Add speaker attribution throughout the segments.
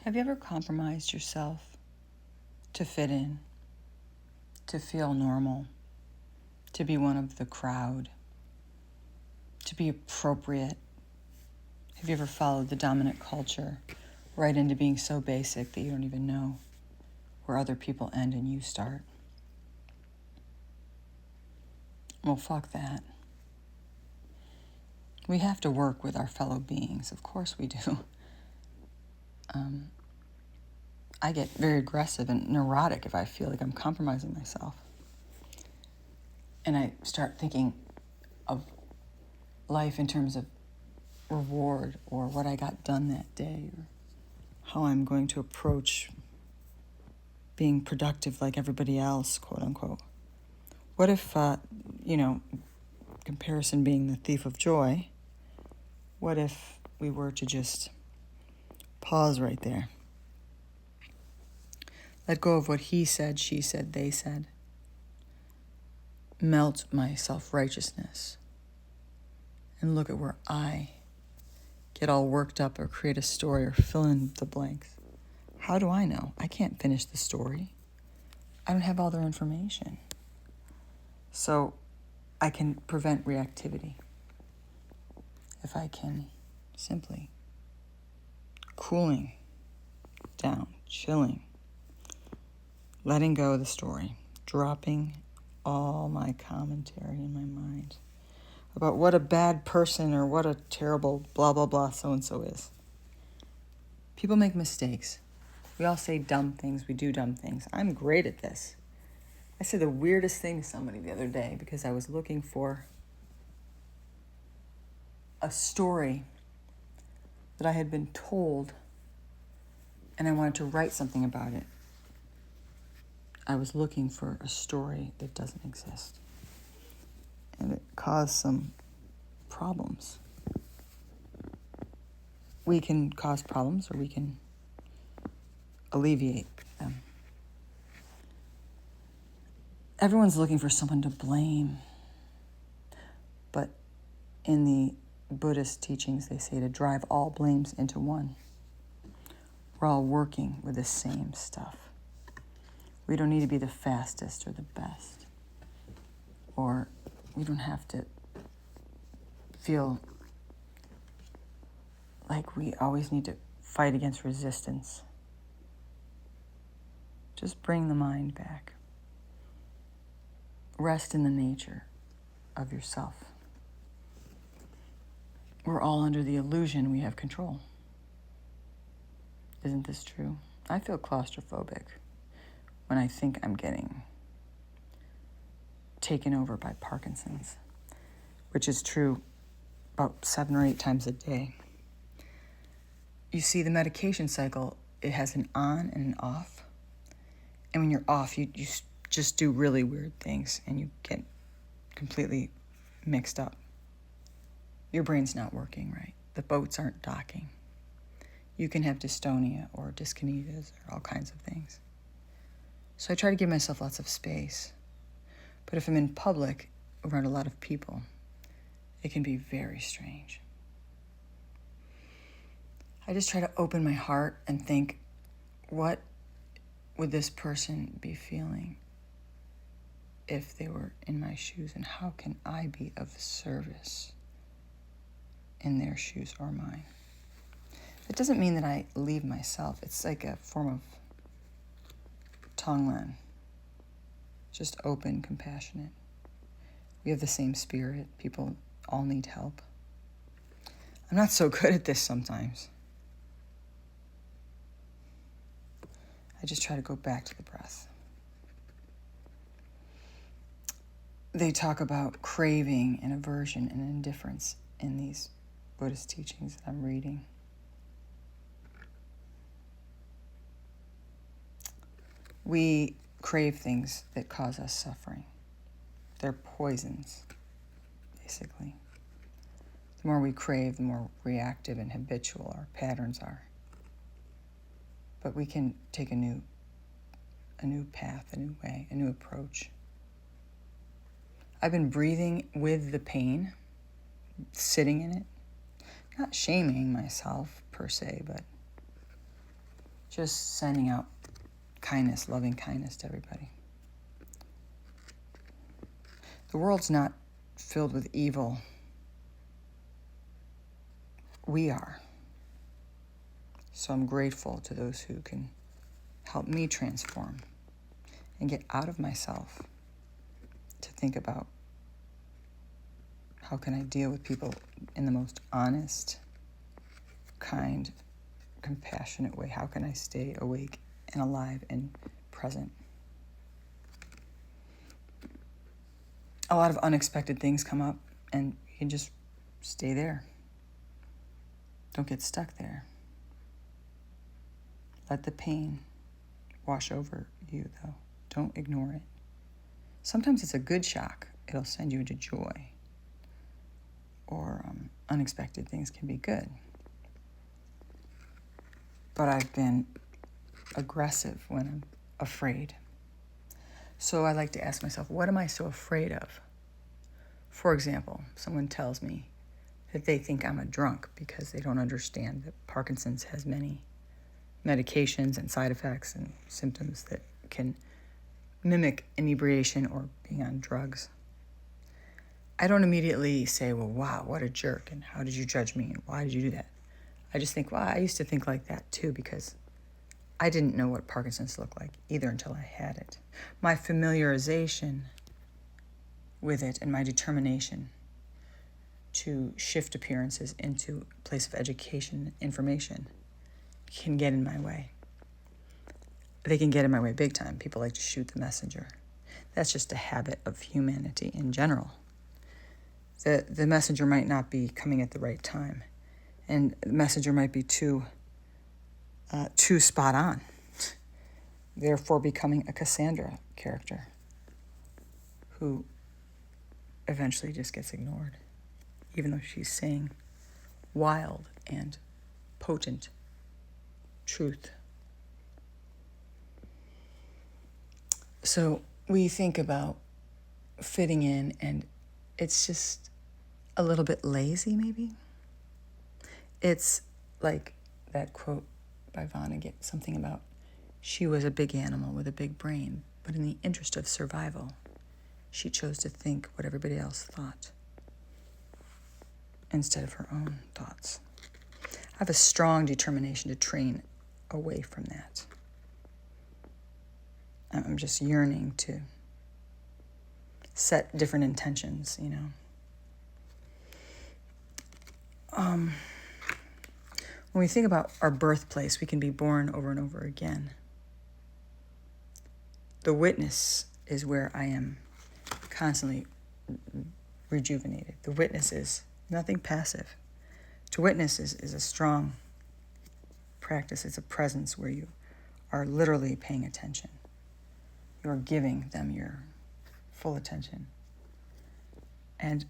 Speaker 1: Have you ever compromised yourself to fit in, to feel normal, to be one of the crowd, to be appropriate? Have you ever followed the dominant culture right into being so basic that you don't even know where other people end and you start? Well, fuck that. We have to work with our fellow beings. Of course we do. I get very aggressive and neurotic if I feel like I'm compromising myself. And I start thinking of life in terms of reward or what I got done that day or how I'm going to approach being productive like everybody else, quote unquote. What if, comparison being the thief of joy, what if we were to just pause right there? Let go of what he said, she said, they said. Melt my self-righteousness and look at where I get all worked up or create a story or fill in the blanks. How do I know? I can't finish the story. I don't have all their information. So I can prevent reactivity if I can simply cooling down, chilling, letting go of the story, dropping all my commentary in my mind about what a bad person or what a terrible blah, blah, blah so-and-so is. People make mistakes. We all say dumb things. We do dumb things. I'm great at this. I said the weirdest thing to somebody the other day because I was looking for a story that I had been told and I wanted to write something about it. I was looking for a story that doesn't exist. And it caused some problems. We can cause problems or we can alleviate them. Everyone's looking for someone to blame. But in the Buddhist teachings, they say to drive all blames into one. We're all working with the same stuff. We don't need to be the fastest or the best. Or we don't have to feel like we always need to fight against resistance. Just bring the mind back. Rest in the nature of yourself. We're all under the illusion we have control. Isn't this true? I feel claustrophobic when I think I'm getting taken over by Parkinson's, which is true about 7 or 8 times a day. You see, the medication cycle, it has an on and an off. And when you're off, you just do really weird things and you get completely mixed up. Your brain's not working right. The boats aren't docking. You can have dystonia or dyskinesias or all kinds of things. So I try to give myself lots of space. But if I'm in public around a lot of people, it can be very strange. I just try to open my heart and think, what would this person be feeling if they were in my shoes, and how can I be of service in their shoes or mine? It doesn't mean that I leave myself. It's like a form of Tonglen, just open, compassionate. We have the same spirit. People all need help. I'm not so good at this sometimes. I just try to go back to the breath. They talk about craving and aversion and indifference in these Buddhist teachings that I'm reading. We crave things that cause us suffering. They're poisons, basically. The more we crave, the more reactive and habitual our patterns are. But we can take a new path, a new way, a new approach. I've been breathing with the pain, sitting in it, not shaming myself per se, but just sending out kindness, loving kindness to everybody. The world's not filled with evil. We are. So I'm grateful to those who can help me transform and get out of myself to think about how can I deal with people in the most honest, kind, compassionate way. How can I stay awake and alive and present? A lot of unexpected things come up, and you can just stay there. Don't get stuck there. Let the pain wash over you, though. Don't ignore it. Sometimes it's a good shock. It'll send you into joy. Or unexpected things can be good. But I've been aggressive when I'm afraid. So I like to ask myself, what am I so afraid of? For example, someone tells me that they think I'm a drunk because they don't understand that Parkinson's has many medications and side effects and symptoms that can mimic inebriation or being on drugs. I don't immediately say, well, wow, what a jerk, and how did you judge me, and why did you do that? I just think, well, I used to think like that too because I didn't know what Parkinson's looked like either until I had it. My familiarization with it and my determination to shift appearances into a place of education and information can get in my way. They can get in my way big time. People like to shoot the messenger. That's just a habit of humanity in general. The messenger might not be coming at the right time, and the messenger might be too spot on, therefore becoming a Cassandra character who eventually just gets ignored, even though she's saying wild and potent truth. So we think about fitting in, and it's just a little bit lazy, maybe. It's like that quote by Vonnegut, something about she was a big animal with a big brain, but in the interest of survival, she chose to think what everybody else thought instead of her own thoughts. I have a strong determination to train away from that. I'm just yearning to set different intentions, you know. When we think about our birthplace, we can be born over and over again. The witness is where I am constantly rejuvenated. The witness is nothing passive. To witness is a strong practice. It's a presence where you are literally paying attention. You're giving them your full attention. And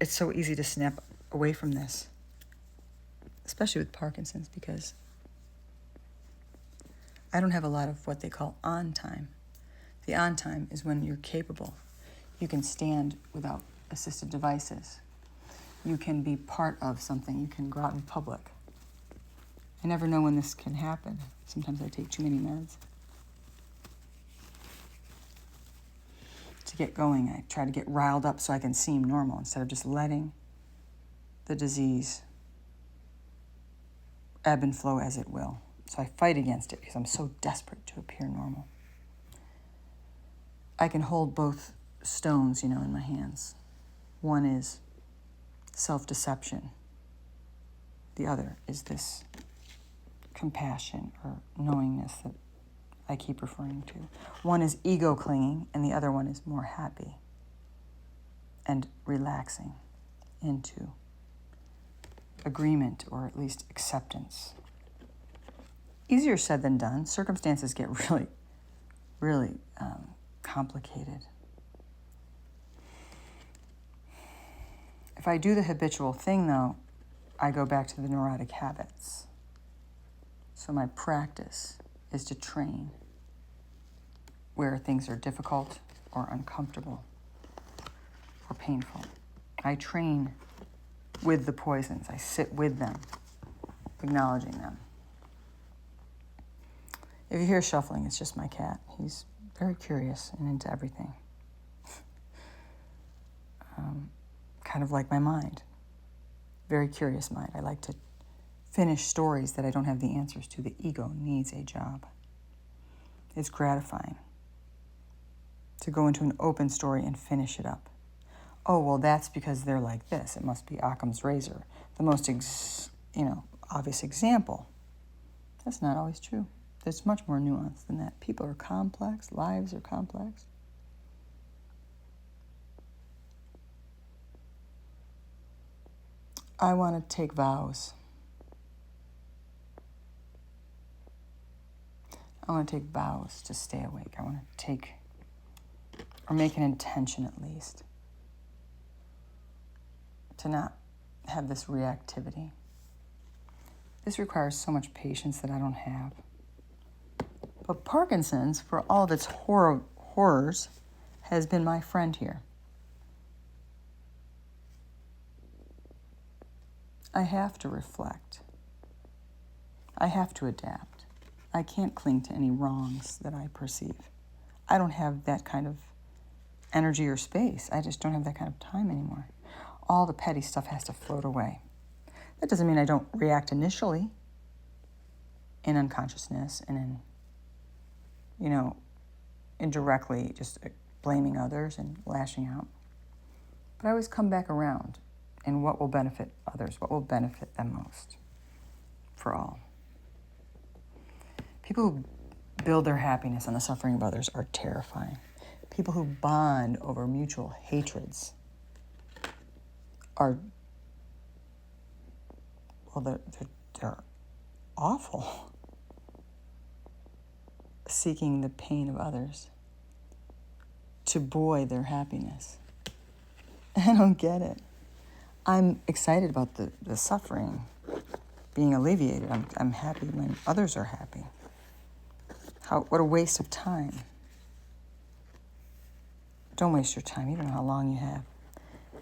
Speaker 1: it's so easy to snap away from this, especially with Parkinson's, because I don't have a lot of what they call on time. The on time is when you're capable. You can stand without assistive devices. You can be part of something. You can go out in public. I never know when this can happen. Sometimes I take too many meds. To get going, I try to get riled up so I can seem normal instead of just letting the disease ebb and flow as it will. So I fight against it because I'm so desperate to appear normal. I can hold both stones, in my hands. One is self-deception. The other is this compassion or knowingness that I keep referring to. One is ego clinging, and the other one is more happy and relaxing into agreement, or at least acceptance. Easier said than done. Circumstances get really, really complicated. If I do the habitual thing, though, I go back to the neurotic habits. So my practice is to train where things are difficult or uncomfortable or painful. I train with the poisons. I sit with them, acknowledging them. If you hear shuffling, it's just my cat. He's very curious and into everything. Kind of like my mind. Very curious mind. I like to finish stories that I don't have the answers to. The ego needs a job. It's gratifying to go into an open story and finish it up. Oh, well, that's because they're like this. It must be Occam's razor. The most, obvious example. That's not always true. There's much more nuance than that. People are complex. Lives are complex. I want to take vows. I want to take vows to stay awake. I want to take, or make an intention at least, to not have this reactivity. This requires so much patience that I don't have. But Parkinson's, for all of its horrors, has been my friend here. I have to reflect. I have to adapt. I can't cling to any wrongs that I perceive. I don't have that kind of energy or space. I just don't have that kind of time anymore. All the petty stuff has to float away. That doesn't mean I don't react initially in unconsciousness and indirectly just blaming others and lashing out. But I always come back around in what will benefit others, what will benefit them most for all. People who build their happiness on the suffering of others are terrifying. People who bond over mutual hatreds are, they're awful. Seeking the pain of others to buoy their happiness. I don't get it. I'm excited about the suffering being alleviated. I'm happy when others are happy. What a waste of time. Don't waste your time. You don't know how long you have.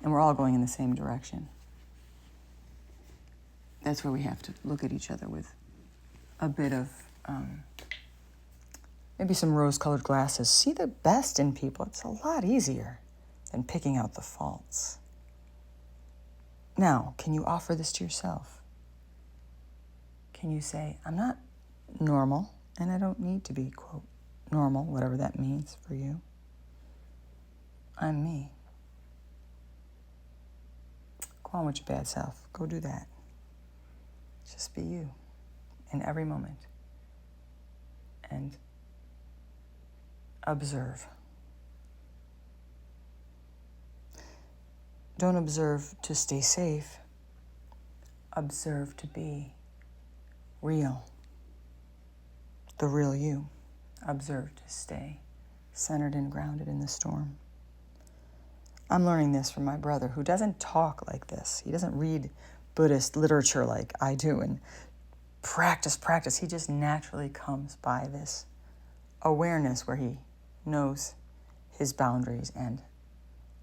Speaker 1: And we're all going in the same direction. That's where we have to look at each other with a bit of maybe some rose-colored glasses. See the best in people. It's a lot easier than picking out the faults. Now, can you offer this to yourself? Can you say, I'm not normal, and I don't need to be, quote, normal, whatever that means for you. I'm me. Go on with your bad self. Go do that. Just be you in every moment. And observe. Don't observe to stay safe. Observe to be real. The real you. Observe to stay centered and grounded in the storm. I'm learning this from my brother, who doesn't talk like this. He doesn't read Buddhist literature like I do and practice. He just naturally comes by this awareness where he knows his boundaries and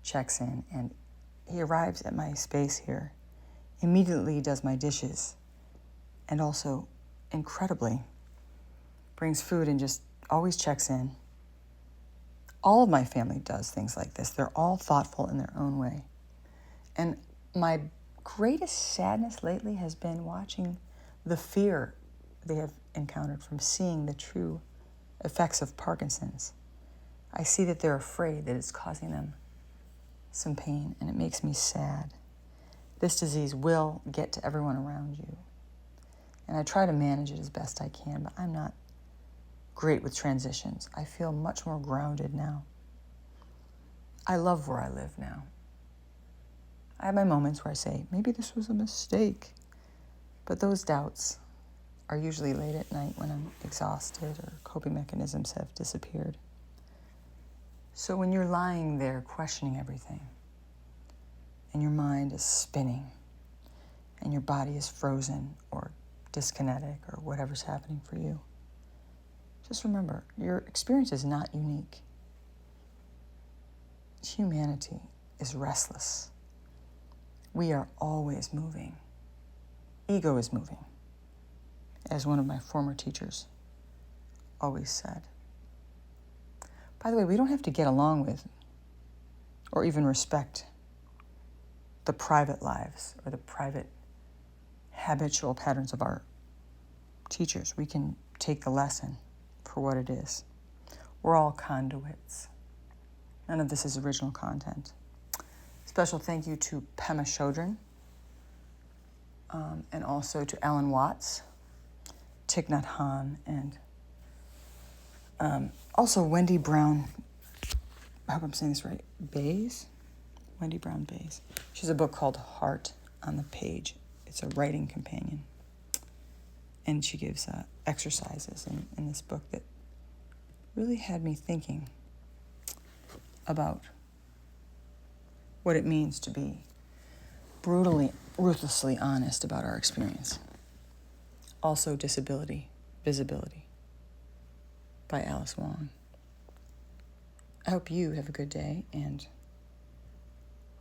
Speaker 1: checks in, and he arrives at my space here, immediately does my dishes, and also, incredibly, brings food and just always checks in. All of my family does things like this. They're all thoughtful in their own way. And my greatest sadness lately has been watching the fear they have encountered from seeing the true effects of Parkinson's. I see that they're afraid that it's causing them some pain, and it makes me sad. This disease will get to everyone around you. And I try to manage it as best I can, but I'm not great with transitions. I feel much more grounded now. I love where I live now. I have my moments where I say, maybe this was a mistake. But those doubts are usually late at night when I'm exhausted or coping mechanisms have disappeared. So when you're lying there questioning everything, and your mind is spinning, and your body is frozen or dyskinetic or whatever's happening for you, just remember, your experience is not unique. Humanity is restless. We are always moving. Ego is moving. As one of my former teachers always said. By the way, we don't have to get along with or even respect the private lives or the private habitual patterns of our teachers. We can take the lesson for what it is. We're all conduits. None of this is original content. Special thank you to Pema Chodron, and also to Alan Watts, Thich Nhat Hanh, and also Wendy Brown, I hope I'm saying this right, Bays? Wendy Brown Bays. She has a book called Heart on the Page. It's a writing companion. And she gives exercises in this book that really had me thinking about what it means to be brutally, ruthlessly honest about our experience. Also, Disability, Visibility by Alice Wong. I hope you have a good day, and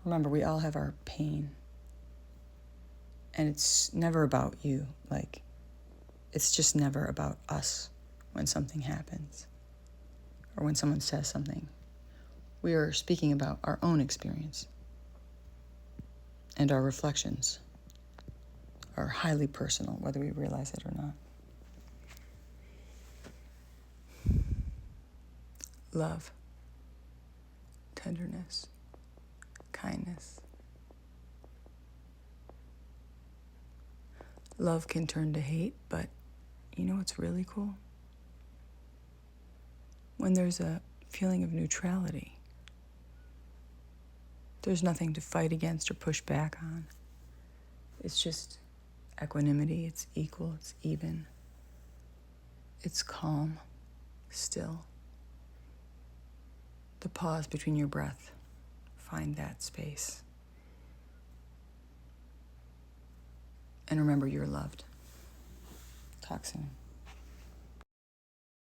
Speaker 1: remember, we all have our pain. And it's never about you. Like, it's just never about us when something happens or when someone says something. We are speaking about our own experience, and our reflections are highly personal, whether we realize it or not. Love, tenderness, kindness. Love can turn to hate, but you know what's really cool? When there's a feeling of neutrality. There's nothing to fight against or push back on. It's just equanimity, it's equal, it's even. It's calm, still. The pause between your breath. Find that space. And remember, you're loved. Talk soon.